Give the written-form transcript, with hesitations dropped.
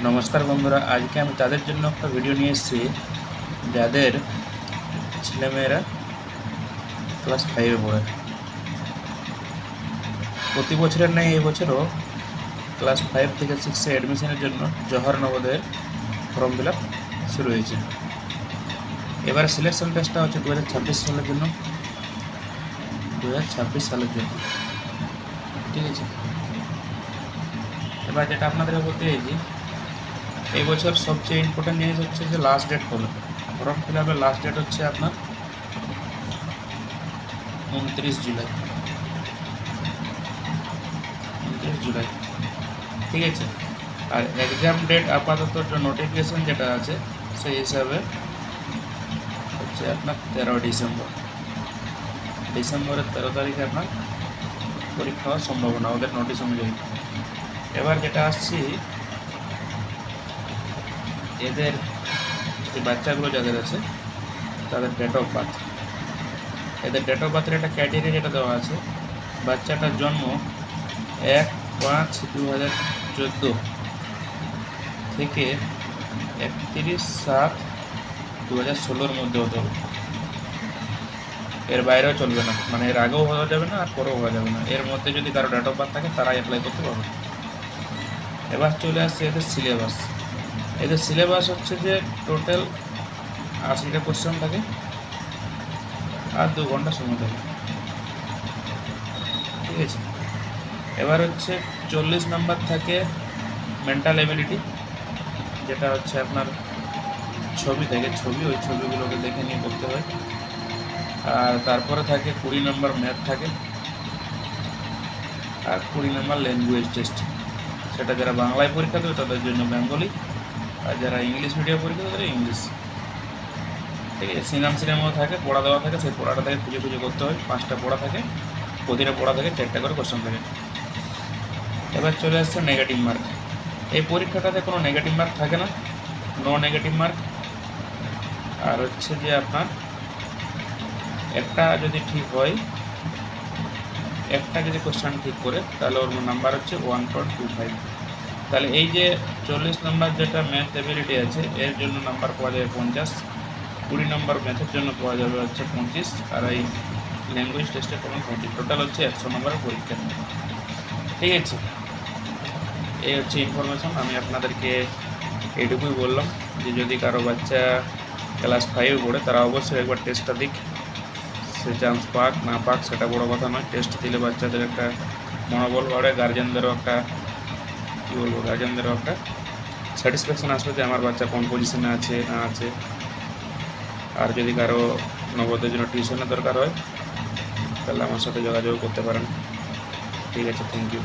নমস্কার বন্ধুরা, আজকে আমি তাদের জন্য একটা ভিডিও নিয়ে এসেছি যাদের ছেলেমেয়েরা ক্লাস 5-এ পড়ে। প্রতি বছরের ন্যায় এই বছরও ক্লাস 5 থেকে 6-এ অ্যাডমিশনের জন্য জওহর নবোদয়ের ফর্ম ফিল আপ শুরু হয়েছে। এবার সিলেকশন টেস্টটা হচ্ছে 2026 সালের জন্য, 2026 সালের জন্য, ঠিক আছে। এবার যেটা আপনাদেরকে বলতে চাইছি, এই বছর সবচেয়ে ইম্পর্টেন্ট জিনিস হচ্ছে যে লাস্ট ডেট কবে। ফর্ম ফিল আপের লাস্ট ডেট হচ্ছে আপনার 29 জুলাই, 29 জুলাই, ঠিক আছে। আর এক্সাম ডেট আপাতত নোটিফিকেশন যেটা আছে সেই হিসাবে হচ্ছে আপনার 13 ডিসেম্বর, ডিসেম্বরের 13 তারিখে আপনার পরীক্ষা হওয়ার সম্ভাবনা ওদের নোটিশ অনুযায়ী। এবার যেটা আসছি, এদের যে বাচ্চাগুলো যাদের আছে তাদের ডেট অফ বার্থ, এদের ডেট অফ বার্থের একটা ক্রাইটেরিয়া যেটা দেওয়া আছে, বাচ্চাটার জন্ম 1/5/2014 থেকে 31/7/2016 মধ্যে হতে হবে। এর বাইরেও চলবে না, মানে এর আগেও হওয়া যাবে না আর পরেও হওয়া যাবে না। এর মধ্যে যদি কারো ডেট অফ বার্থ থাকে তারা অ্যাপ্লাই করতে পারবে। এবার চলে আসছে এদের সিলেবাস। এদের সিলেবাস হচ্ছে যে টোটাল 80টা কোশ্চেন থাকে আর 2 ঘন্টা সময় থাকে, ঠিক আছে। এবার হচ্ছে 40 নাম্বার থাকে মেন্টাল এবিলিটি, যেটা হচ্ছে আপনার ছবি থেকে, ওই ছবিগুলোকে দেখে নিয়ে করতে হয়। আর তারপরে থাকে 20 নম্বর ম্যাথ থাকে, আর 20 নম্বর ল্যাঙ্গুয়েজ টেস্ট। সেটা যারা বাংলায় পরীক্ষা দেবে তাদের জন্য বেঙ্গলি, আর যারা ইংলিশ মিডিয়াম পরীক্ষা দেবে তাদের ইংলিশ, ঠিক আছে। সিনেমাও থাকে, পড়া দেওয়া থাকে, সেই পড়াটা থেকে খুঁজে খুঁজে করতে হয়। 5টা পড়া থাকে, প্রতিটা পড়া থেকে 4টা করে কোশ্চেন থাকে। এবার চলে আসছে নেগেটিভ মার্ক। এই পরীক্ষাটাতে কোনো নেগেটিভ মার্ক থাকে না, নো নেগেটিভ মার্ক। আর হচ্ছে যে আপনার একটা যদি ঠিক হয়, একটা যদি কোশ্চেন ঠিক করে তাহলে ওর নাম্বার হচ্ছে 1.25। তাহলে এই যে 40 নম্বর যেটা ম্যাথ এবিলিটি আছে এর জন্য নাম্বার পাওয়া যাবে 50, 20 নম্বর ম্যাথের জন্য পাওয়া যাবে হচ্ছে 25, আর এই ল্যাঙ্গুয়েজ টেস্টের কোনো 20। টোটাল হচ্ছে 100 নম্বরের পরীক্ষা, ঠিক আছে। এই হচ্ছে ইনফরমেশন। আমি আপনাদেরকে এইটুকুই বললাম যে যদি কারো বাচ্চা ক্লাস 5 পড়ে তারা অবশ্যই একবার টেস্টটা দিক। সে চান্স পাক না পাক সেটা বড় কথা নয়, টেস্ট দিলে বাচ্চাদের একটা মনোবল বাড়ে, গার্জেনদেরও একটা গার্জেনদেরও একটা স্যাটিসফ্যাকশন আসবে যে আমার বাচ্চা কোন পজিশনে আছে না আছে। আর যদি কারো নবোদয়ের জন্য টিউশনের দরকার হয় তাহলে আমার সাথে যোগাযোগ করতে পারেন, ঠিক আছে। Thank you.